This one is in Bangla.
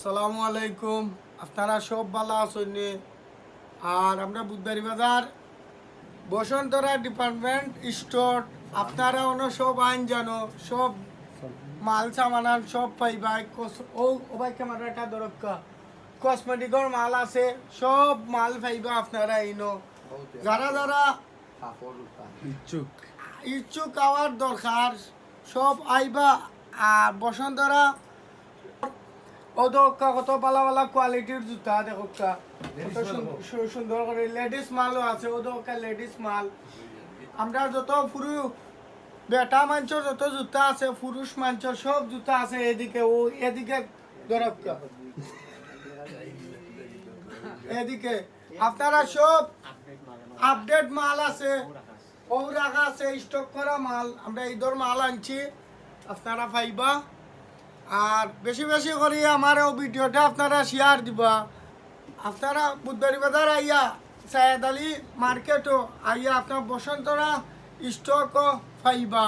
আসসালামু আলাইকুম। আপনারা সব ভালো আছেন? আর আমরা বুধবাড়ি বাজার বসন্তরা ডিপার্টমেন্ট স্টোর আপনারা অন্য সব আইন জানো, সব মাল সামানান সব পাইবাই। ও ভাই ক্যামেরাটা দরকার, কসমেটিকর মাল আছে, সব মাল পাইবা আপনারা ইনো। যারা যারা ইচ্ছুক আওয়ার দরকার সব আইবা। আর বসন্তরা কত ভালো ভালো কোয়ালিটির জুতা দেখো, কত সুন্দর করে লেডিস মালও আছে। লেডিস মাল আমরা যত পুরো বেটা মাঞ্চর যত জুতা আছে, পুরুষ মাঞ্চর সব জুতা আছে। এদিকে এদিকে দরকার, এদিকে আপনারা সব আপডেট মাল আছে, ও রাখা আছে স্টক করা মাল। আমরা ঈদের মাল আনছি, আপনারা পাইবা। আর বেশি বেশি করে আমার ভিডিওটা আপনারা শেয়ার দিবা। আপনারা বুধবাড়ি বাজার আইয়া সায়েদ আলী মার্কেটও আইয়া আপনার বসন্তরা স্টকও পাইবা।